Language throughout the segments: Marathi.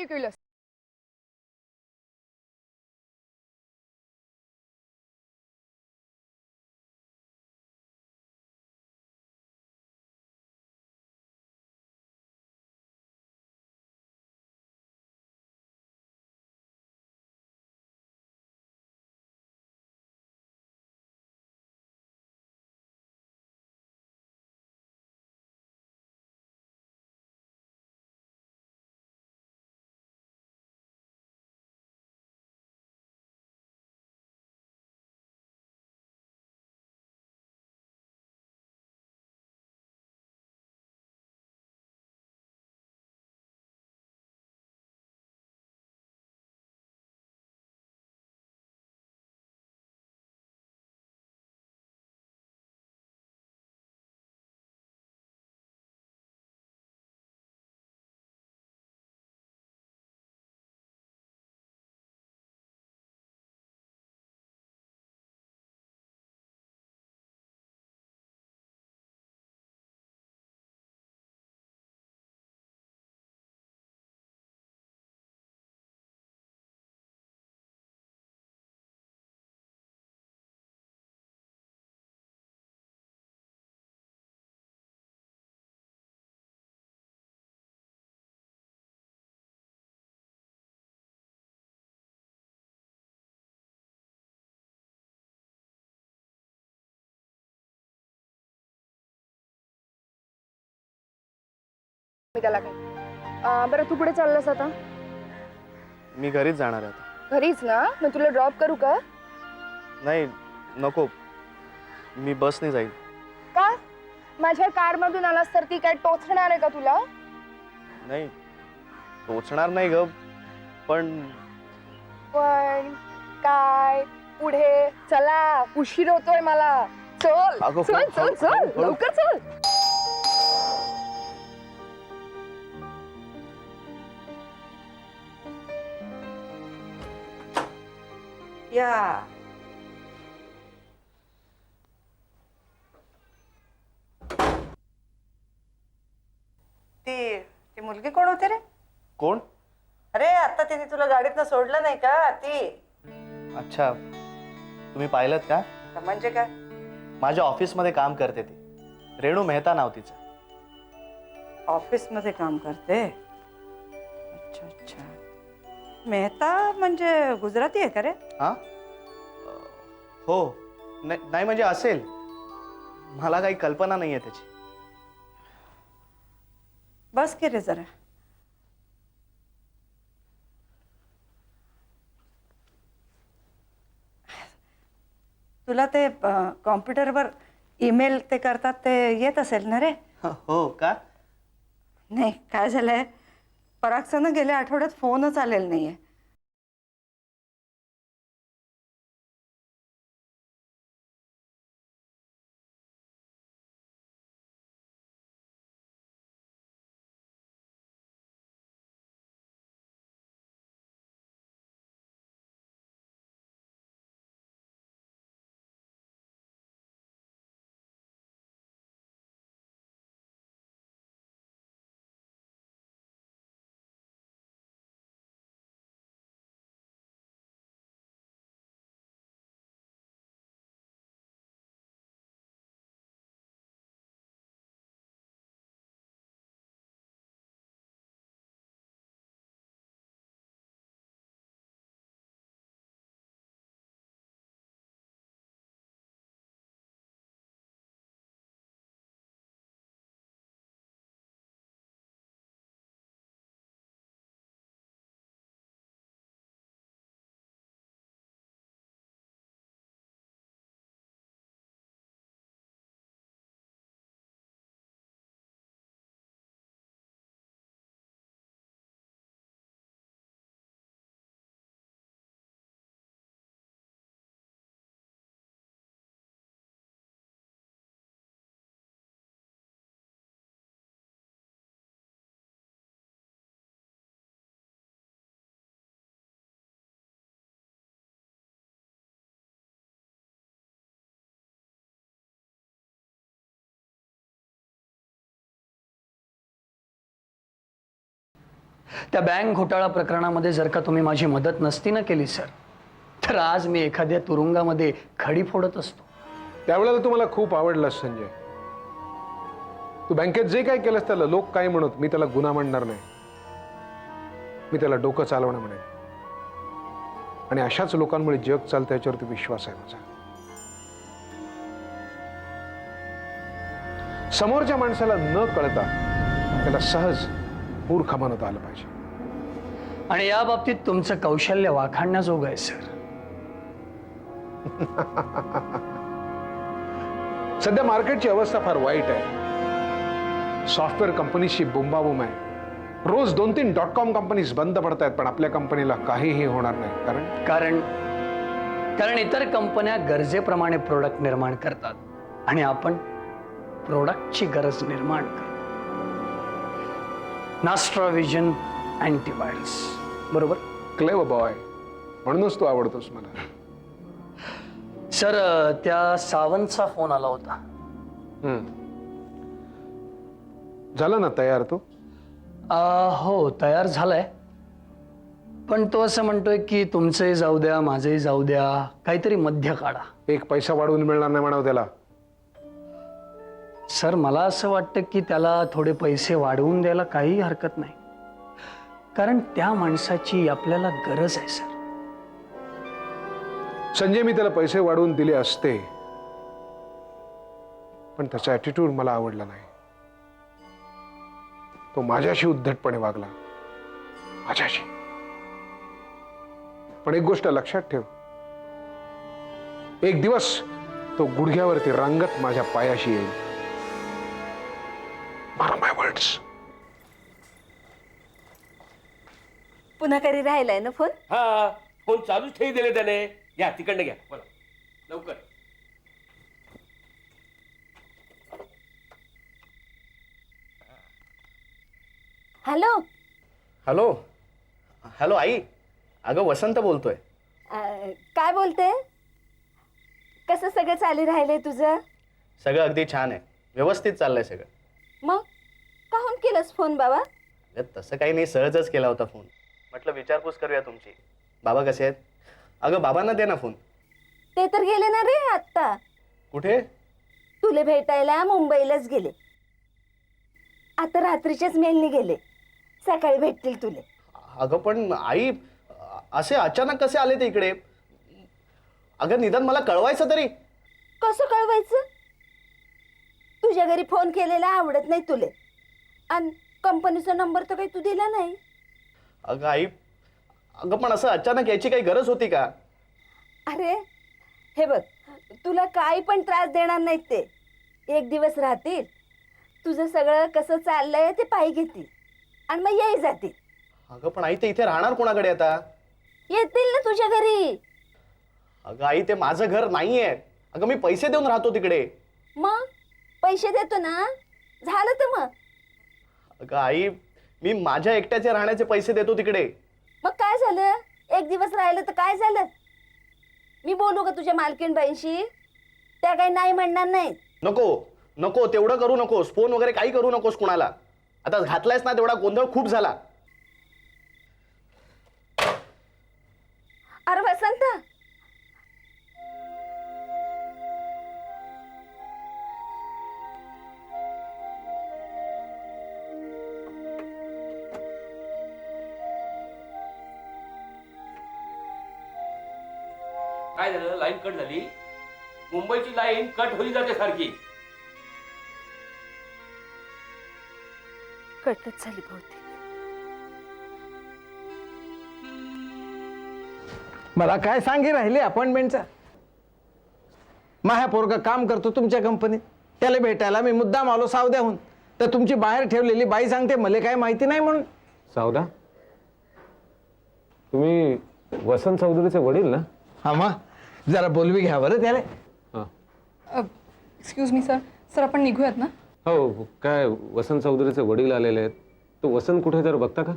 हे केलंस? मी त्याला काही बरं तू कुठे चाललास आता? मी घरीच जाणार आहे आता. घरीच ना? मग तुला ड्रॉप करू का? नाही नको, मी बसने जाईल. का? माझ्या कार मधून आलास तर ती काय टोचणार आहे का तुला? नाही टोचणार नाही ग, पण पण काय पुढे चला, उशीर होतोय मला. चल अगं, चल चल चल हळू. लवकर चल. या ती ती मुलगी कोण होती रे? कोण? अरे आता तिने तुला गाडीतनं सोडलं नाही का ती? अच्छा, तुम्ही पाहिलं का? म्हणजे काय? माझ्या ऑफिसमध्ये काम करते ती. रेणू मेहता नाव तिचं. ऑफिस मध्ये काम करते? अच्छा अच्छा. मेहता म्हणजे गुजराती आहे का रे? हा, हो. नाही म्हणजे असेल, मला काही कल्पना नाहीये त्याची. बस की रे जरा. तुला ते कॉम्प्युटरवर ईमेल ते करतात ते येत असेल ना रे? हो का? नाही काय झालंय, परागचा ना गेल्या आठवड्यात फोनच आलेला नाहीये. त्या बँक घोटाळा प्रकरणामध्ये जर का तुम्ही माझी मदत नसती ना केली सर, तर आज मी एखाद्या तुरुंगामध्ये खडी फोडत असतो. त्यावेळेला तुम्हाला खूप आवडलं संजय. तू बँकेत जे काय केलंस त्याला लोक काय म्हणत, मी त्याला गुन्हा म्हणणार नाही. मी त्याला डोकं चालवणं म्हणेन. आणि अशाच लोकांमुळे जग चालतं याच्यावरती विश्वास आहे माझा. समोरच्या माणसाला न कळता त्याला सहज मूर्ख म्हणता आलं पाहिजे. आणि या बाबतीत तुमचं कौशल्य वाखाणण्याजोगं आहे सर. सध्या मार्केटची अवस्था फार वाईट आहे. सॉफ्टवेअर कंपनीची बोंबाबोंब आहे. रोज 2-3 .com कंपनीज बंद पडत आहेत, पण आपल्या कंपनीला काहीही होणार नाही. कारण कारण इतर कंपन्या गरजेप्रमाणे प्रोडक्ट निर्माण करतात आणि आपण प्रोडक्टची गरज निर्माण करतो. नास्ट्राविजन अँटीव्हायरस, बरोबर? क्लेवर बॉय, म्हणूनच तू आवडतोस मला. सर, त्या सावंतचा फोन आला होता. झालं ना तयार तू? हो, तयार झालाय. पण तो असं म्हणतोय की तुमचंही जाऊ द्या, माझंही जाऊ द्या, काहीतरी मध्य काढा. एक पैसा वाढवून मिळणार नाही म्हणावं त्याला. सर, मला असं वाटतं की त्याला थोडे पैसे वाढवून द्यायला काही हरकत नाही, कारण त्या माणसाची आपल्याला गरज आहे सर. संजय, मी त्याला पैसे वाढवून दिले असते, पण त्याचा ॲटिट्यूड मला आवडला नाही. तो माझ्याशी उद्धटपणे वागला, माझ्याशी. पण एक गोष्ट लक्षात ठेव, एक दिवस तो गुडघ्यावरती रांगत माझ्या पायाशी येईल. Mark my words. पुन्हा करी राहिलाय ना फोन? हा, फोन चालूच ठेवी दिले त्याने. या तिकडनं घ्या, बोला लवकर. हॅलो. हॅलो. हॅलो आई. अगं वसंत बोलतोय. काय बोलते? कसं सगळं चालू राहिलंय तुझं? सगळं अगदी छान आहे, व्यवस्थित चाललंय सगळं. मग काहून केलंस फोन बाबा? अगं तसं काही नाही, सहजच केला होता फोन. म्हटलं विचारपूस करूया तुमची. बाबा कसे आहेत? अगं बाबांना दे ना फोन. ते तर गेले ना रे आत्ता. कुठे? तुले भेटायला मुंबईलाच गेले. आता रात्रीच्याच मेलने गेले, सकाळी भेटतील तुले. अगं पण आई, असे अचानक कसे आले ते इकडे? अगं निदान मला कळवायचं तरी. कसं कळवायचं? तुझ्या घरी फोन केलेला आवडत नाही तुले, आणि कंपनीचा नंबर तर काही तू दिला नाही. अगं आई, अगं पण असं अचानक याची काही गरज होती का? अरे हे बघ, तुला काही पण त्रास देणार नाहीत ते. एक दिवस राहतील, तुझं सगळं कसं चाललंय ते पायी घेतील आणि मग येई जातील. अगं पण आई, ते इथे राहणार कोणाकडे आता? येतील ना तुझ्या घरी. अगं आई, ते माझं घर नाहीये. अगं मी पैसे देऊन राहतो तिकडे. मग पैसे देतो ना, झालं तर मग. अगं आई, मी माझ्या एकट्याचे राहण्याचे पैसे देतो तिकडे. मग काय झालं? एक दिवस राहिलं तर काय झालं? मी बोलू का तुझ्या मालकीणबाईंशी? त्या काही नाही म्हणणार नाही. नको नको, तेवढं करू नकोस. फोन वगैरे काही करू नकोस कुणाला. आता घातलायस ना तेवढा गोंधळ खूप झाला. अरे वसंत, काय झालं? लाईन कट झाली. मुंबईची लाईन कट होई जाते सारखी. कटच झाली बहुतेक. मला काय सांगे राहिले अपॉइंटमेंटचा? माझ्या पोरगा काम करतो तुमच्या कंपनीत, त्याला भेटायला मी मुद्दाम आलो सावद्याहून, तर तुमची बाहेर ठेवलेली बाई सांगते मला काय माहिती नाही म्हणून. सावदा, तुम्ही वसंत चौधरीचे वडील ना? हा, मग जरा बोलवी घ्या बरं त्याला. Excuse me sir. सर आपण निघूयात ना? हो, काय वसंत चौधरीचे वडील आलेले आहेत. तो वसंत कुठे जर बघता का?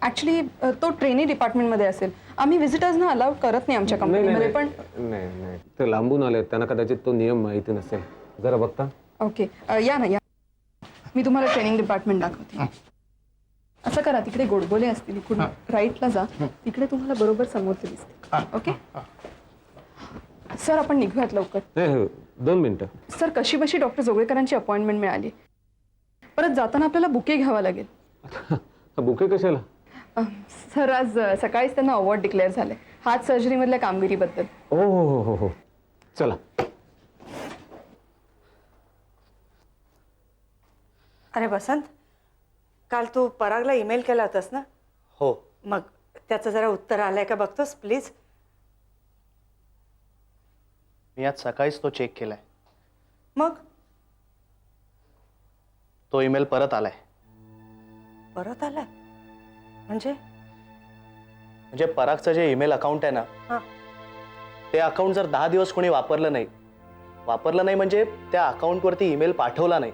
ॲक्च्युली तो ट्रेनिंग डिपार्टमेंटमध्ये असेल. आम्ही व्हिजिटर्सना अलाउड करत नाही आमच्या कंपनीमध्ये. पण नाही नाही, ते लांबून आले, त्यांना कदाचित तो नियम माहिती नसेल. जरा बघता. ओके, या ना या. मी तुम्हाला ट्रेनिंग डिपार्टमेंट दाखवते. असं करा, तिकडे गोडबोले असतील, इकडून राईटला जा, तिकडे तुम्हाला बरोबर समोर ते दिसते. ओके सर, आपण निघूयात लवकर. नाही 2 मिनिटं. सर, कशी बशी डॉक्टर जोगळेकरांची अपॉइंटमेंट मिळाली. परत जाताना आपल्याला बुके घ्यावा लागेल. बुके कशाला? सर, आज सकाळीच त्यांना अवॉर्ड डिक्लेअर झाले हात सर्जरीमधल्या कामगिरीबद्दल. हो हो हो हो हो चला. अरे वसंत, काल तू परागला ईमेल केला होतास ना? हो. मग त्याचं जरा उत्तर आलंय का बघतोस प्लीज? मी आज सकाळीच तो चेक केलाय. मग तो ईमेल परत आलाय. परत आलाय म्हणजे? म्हणजे परागचं जे ईमेल अकाउंट आहे ना, हां. ते अकाउंट जर 10 दिवस कोणी वापरलं नाही म्हणजे त्या अकाउंटवरती ईमेल पाठवला नाही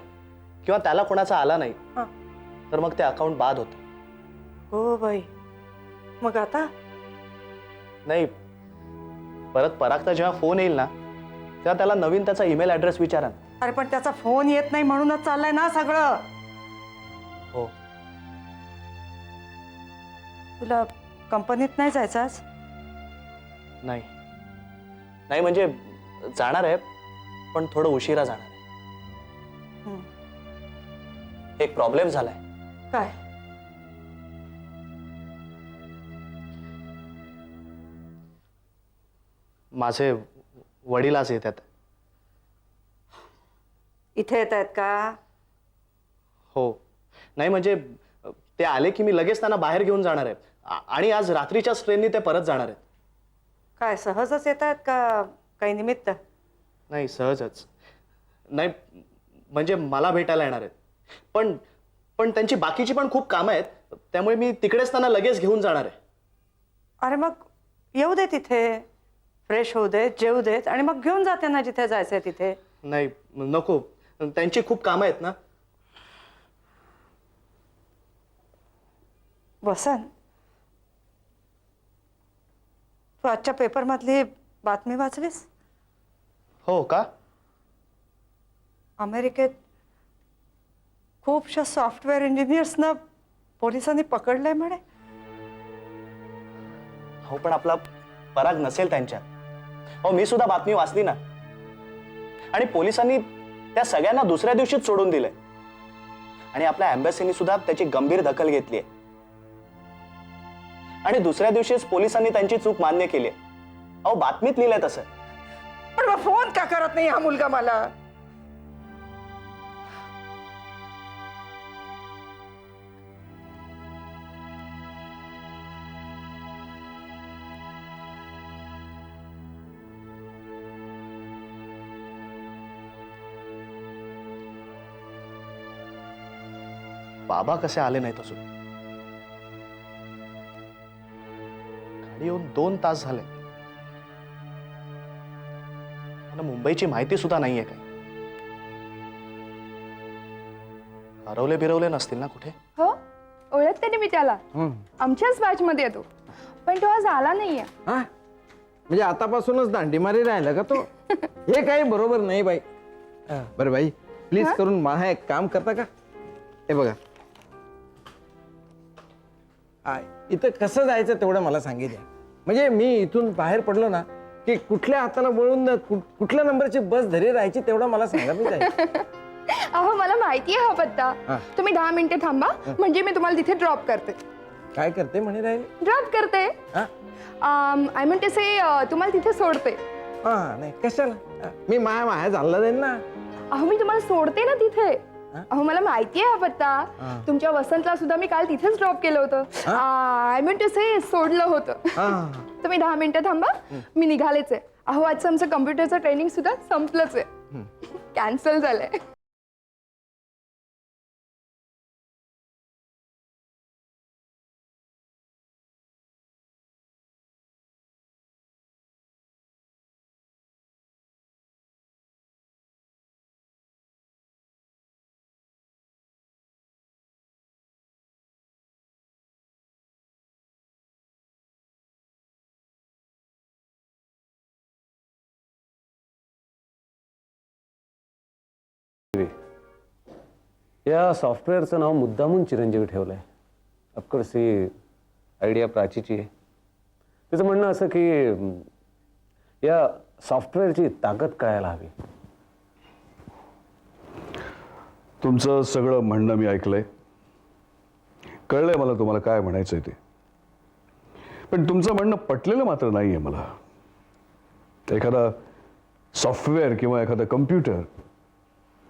किंवा त्याला कोणाचा आला नाही, हां. तर मग ते अकाउंट बाद होतं. हो बाई, मग आता? नाही, परत परागचा जेव्हा फोन येईल ना, तेव्हा त्याला नवीन त्याचा ईमेल ॲड्रेस विचारा. अरे पण त्याचा फोन येत नाही म्हणूनच चाललंय ना सगळं. हो. तुला कंपनीत नाही जायचं आज? नाही म्हणजे जाणार आहे, पण थोडं उशिरा जाणार आहे. हं. एक प्रॉब्लेम झालाय. काय? माझे वडील आज येतात. इथे येत आहेत का? हो. नाही म्हणजे ते आले की मी लगेच त्यांना बाहेर घेऊन जाणार आहे आणि आज रात्रीच्याच ट्रेननी ते परत जाणार आहेत. काय सहजच येत आहेत का काही निमित्त? नाही, सहजच. नाही म्हणजे मला भेटायला येणार आहेत, पण त्यांची बाकीची पण खूप कामं आहेत, त्यामुळे मी तिकडेच त्यांना लगेच घेऊन जाणार आहे. अरे मग येऊ दे, तिथे फ्रेश होऊ देत, जेवू देत आणि मग घेऊन जाते ना जिथे जायचंय तिथे. नाही नको, त्यांची खूप कामं आहेत ना. वसंत, तू आजच्या पेपरमधली बातमी वाचलीस? हो का? अमेरिकेत खूपशा सॉफ्टवेअर इंजिनियर्सना पोलिसांनी पकडलंय म्हणे. हो, पण आपला पराग नसेल त्यांच्यात. हो, मी सुद्धा बातमी वाचली ना, आणि पोलिसांनी त्या सगळ्यांना दुसऱ्या दिवशीच सोडून दिलंय आणि आपल्या एम्बॅसीनी सुद्धा त्याची गंभीर दखल घेतली आहे आणि दुसऱ्या दिवशीच पोलिसांनी त्यांची चूक मान्य केली आहे. अहो, बातमीत लिहिलंय तसं. पण मग फोन का करत नाही हा मुलगा मला? बाबा कसे आले नाहीत अजून? गाडी येऊन 2 तास झाले. मला मुंबईची माहिती सुद्धा नाहीये काही. हरवले बिरवले नसतील ना कुठे? हो, ओळखते ना मी त्याला. आमच्याच बॅच मध्ये येतो, पण तो आज आला नाहीये. हा म्हणजे आतापासूनच दांडीमारी राहिला का तो? हे काही बरोबर नाही बाई. बरं बाई, प्लीज करून मला एक काम करता का? हे बघा, इथं कसं जायचं तेवढं मला सांगितलं. म्हणजे मी इथून बाहेर पडलो ना की कुठल्या हाताला वळून कुठल्या नंबरची बस धरी राहायची तेवढं मला सांगा, मी जाईल. अहो, मला माहिती आहे हा पत्ता. तुम्ही 10 मिनिटे थांबा, म्हणजे मी तुम्हाला तिथे ड्रॉप करते. काय करते म्हणे राहिले? ड्रॉप करते. आय म्हणते से तुम्हाला तिथे सोडते. हा नाही, कशाला? मी माया झाला जाईल ना. अहो, मी तुम्हाला सोडते ना तिथे. अहो, मला माहिती आहे हा पत्ता. तुमच्या वसंतला सुद्धा मी काल तिथेच ड्रॉप केलं होतं. आय म्हणते से सोडलं होतं. तुम्ही 10 मिनिटं थांबा, मी निघालेच आहे. अहो, आजचं आमचं कम्प्युटरचं ट्रेनिंग सुद्धा संपलंच आहे, कॅन्सल झालंय. या सॉफ्टवेअरचं नाव मुद्दामून चिरंजीवी ठेवलंय. ऑफकोर्स ही आयडिया प्राचीची आहे. तिचं म्हणणं असं की या सॉफ्टवेअरची ताकद कळायला हवी. तुमचं सगळं म्हणणं मी ऐकलंय, कळलंय मला तुम्हाला काय म्हणायचंय ते. पण तुमचं म्हणणं पटलेलं मात्र नाहीये मला. एखादा सॉफ्टवेअर किंवा एखादा कम्प्युटर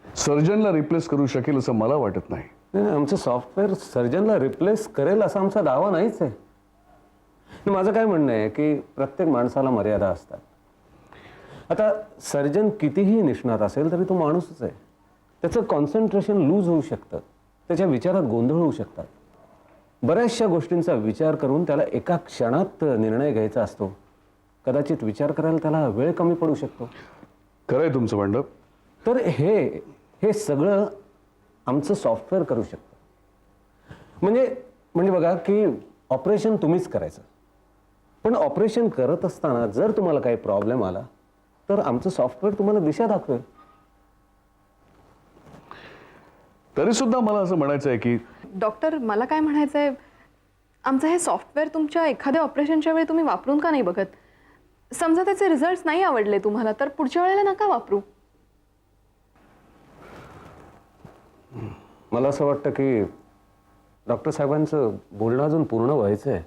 सर्जनला रिप्लेस करू शकेल असं मला वाटत नाही. नाही, आमचं सॉफ्टवेअर सर्जनला रिप्लेस करेल असा आमचा दावा नाहीच आहे. माझं काय म्हणणं आहे की प्रत्येक माणसाला मर्यादा असतात. आता सर्जन कितीही निष्णात असेल तरी तो माणूसच आहे. त्याचं कॉन्सन्ट्रेशन लूज होऊ शकतं, त्याच्या विचारात गोंधळ होऊ शकतात. बऱ्याचशा गोष्टींचा विचार करून त्याला एका क्षणात निर्णय घ्यायचा असतो. कदाचित विचार करायला त्याला वेळ कमी पडू शकतो. खरंय तुमचं म्हणणं. तर हे सगळं आमचं सॉफ्टवेअर करू शकतं. म्हणजे बघा की ऑपरेशन तुम्हीच करायचं, पण ऑपरेशन करत असताना जर तुम्हाला काही प्रॉब्लेम आला तर आमचं सॉफ्टवेअर तुम्हाला दिशा दाखवेल. तरी सुद्धा मला असं म्हणायचं आहे की डॉक्टर, मला काय म्हणायचं आहे, आमचं हे सॉफ्टवेअर तुमच्या एखाद्या ऑपरेशनच्या वेळी तुम्ही वापरून का नाही बघत? समजा त्याचे रिझल्ट्स नाही आवडले तुम्हाला तर पुढच्या वेळेला नका वापरू. मला असं वाटतं की डॉक्टर साहेबांचं बोलणं अजून पूर्ण व्हायचं आहे.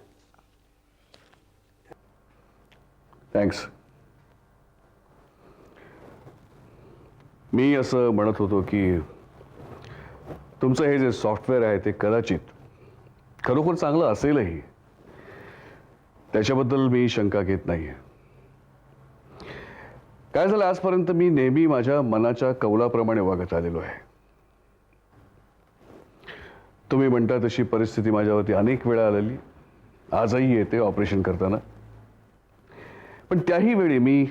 थँक्स. मी असं म्हणत होतो की तुमचं हे जे सॉफ्टवेअर आहे ते कदाचित खरोखर चांगलं असेलही, त्याच्याबद्दल मी शंका घेत नाहीये. काय झालं, आजपर्यंत मी नेहमी माझ्या मनाच्या कौलाप्रमाणे वागत आलेलो आहे. तुम्ही म्हणता तशी परिस्थिती माझ्यावरती अनेक वेळा आलेली, आजही येते ऑपरेशन करताना. पण त्याही वेळी मी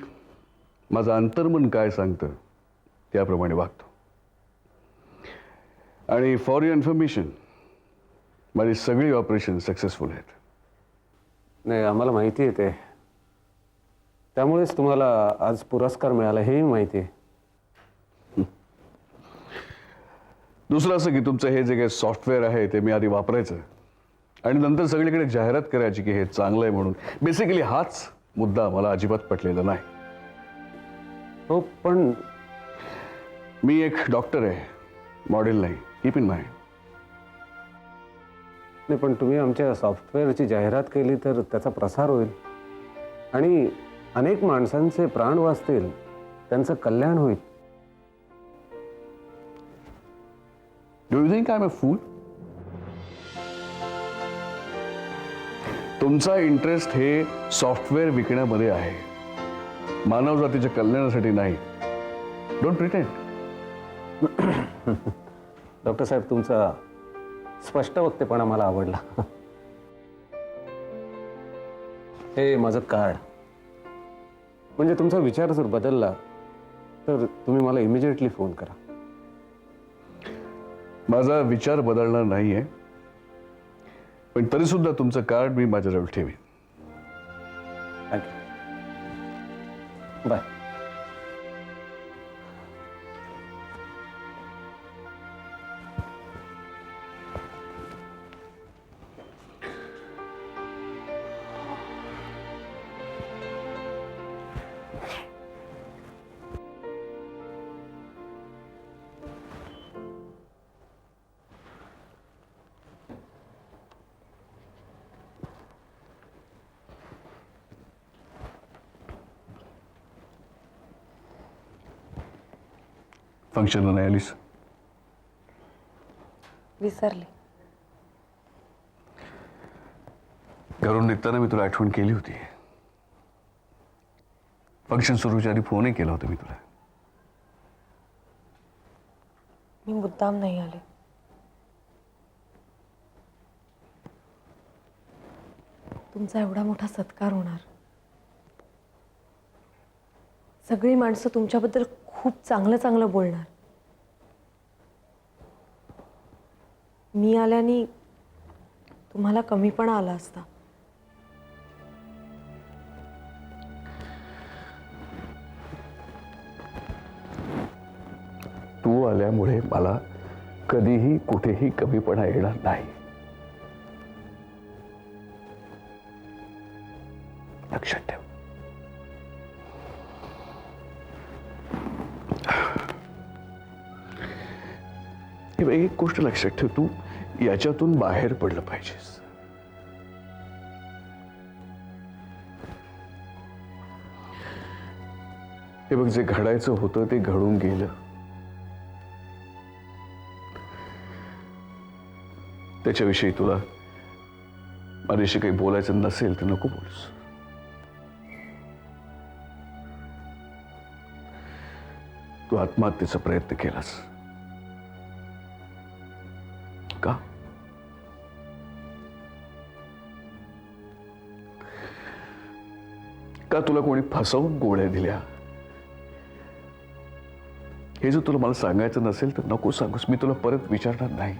माझं अंतर्मन काय सांगतं त्याप्रमाणे वागतो. आणि फॉर युअर इन्फॉर्मेशन, माझी सगळी ऑपरेशन सक्सेसफुल आहेत. नाही, आम्हाला माहिती आहे ते. त्यामुळेच तुम्हाला आज पुरस्कार मिळाला हेही माहिती आहे. दुसरं असं की तुमचं हे जे काही सॉफ्टवेअर आहे ते मी आधी वापरायचं आणि नंतर सगळीकडे जाहिरात करायची की हे चांगलं आहे म्हणून. बेसिकली हाच मुद्दा मला अजिबात पटलेला नाही. हो, पण मी एक डॉक्टर आहे, मॉडेल नाही. Keep in mind. नाही, पण तुम्ही आमच्या सॉफ्टवेअरची जाहिरात केली तर त्याचा प्रसार होईल आणि अनेक माणसांचे प्राण वाचतील, त्यांचं कल्याण होईल. Do you think I am a fool? तुमचा इंटरेस्ट हे सॉफ्टवेअर विकण्यामध्ये आहे, मानवजातीच्या कल्याणासाठी नाही. Don't pretend. डॉक्टर साहेब, तुमचा स्पष्ट वक्तेपणा मला आवडला. हे माझं कार्ड, म्हणजे तुमचा विचार जर बदलला तर तुम्ही मला इमिजिएटली फोन करा. माझा विचार बदलणार नाहीये, पण तरी सुद्धा तुमचं कार्ड मी माझ्याजवळ ठेवीन. थँक्यू. बाय. फंक्शनला नाही आलीस? विसरले. घरून निघताना मी तुला आठवण केली होती. फंक्शन सुरूच्या आधी फोनही केला होता मी तुला. मी मुद्दाम नाही आले. तुमचा एवढा मोठा सत्कार होणार, सगळी माणसं तुमच्याबद्दल खूप चांगलं चांगलं बोलणार. मी आल्याने तुम्हाला कमीपणा आला असता. तू आल्यामुळे मला कधीही कुठेही कमीपणा येणार नाही. लक्षात ठेव. हे बघ, एक गोष्ट लक्षात ठेव, तू याच्यातून बाहेर पडलं पाहिजेस. हे बघ, जे घडायचं होतं ते घडून गेलं. त्याच्याविषयी तुला माझ्याशी काही बोलायचं नसेल तर नको बोलूस. तू आत्महत्येचा प्रयत्न केलास का? का तुला कोणी फसवून गोळ्या दिल्या? हे जर तुला मला सांगायचं नसेल तर नको सांगूस. मी तुला परत विचारणार नाही.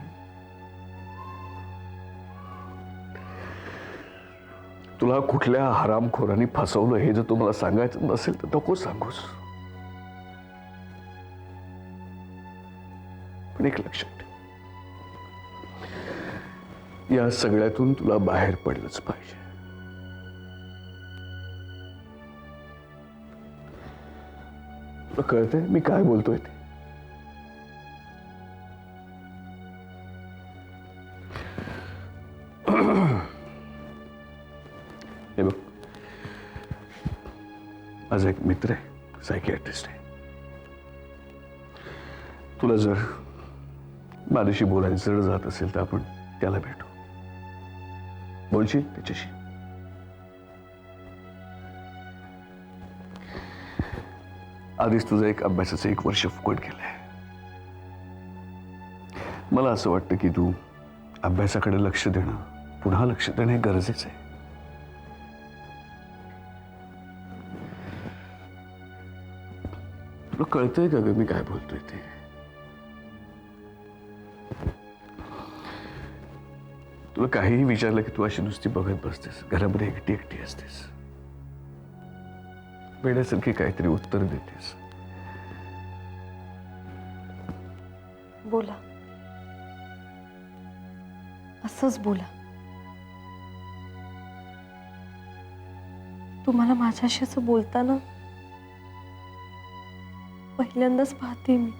तुला कुठल्या हरामखोरांनी फसवलं हे जर तुम्हाला सांगायचं नसेल तर नको सांगूस. पण एक लक्षात ठेव, या सगळ्यातून तुला बाहेर पडलंच पाहिजे. तुला कळतंय मी काय बोलतोय ते? हे बघ, माझा एक मित्र आहे, सायकियाट्रिस्ट आहे. तुला जर माझ्याशी बोलायला जड जात असेल तर आपण त्याला भेटू. बोलशील त्याच्याशी? आधीच तुझं एक अभ्यासाचं 1 वर्ष फुकट गेलंय. मला असं वाटतं की तू अभ्यासाकडे लक्ष देणं, पुन्हा लक्ष देणं हे गरजेचं आहे. तुला कळतंय का ग मी काय बोलतोय ते? तुला काहीही विचारलं की तू अशी नुसती बघत बसतेस, घरामध्ये एकटी एकटी असतेस, वेड्यासारखी काहीतरी उत्तर देतेस. बोला, असंच बोला. तुम्हाला माझ्याशी असं बोलताना पहिल्यांदाच पाहते मी.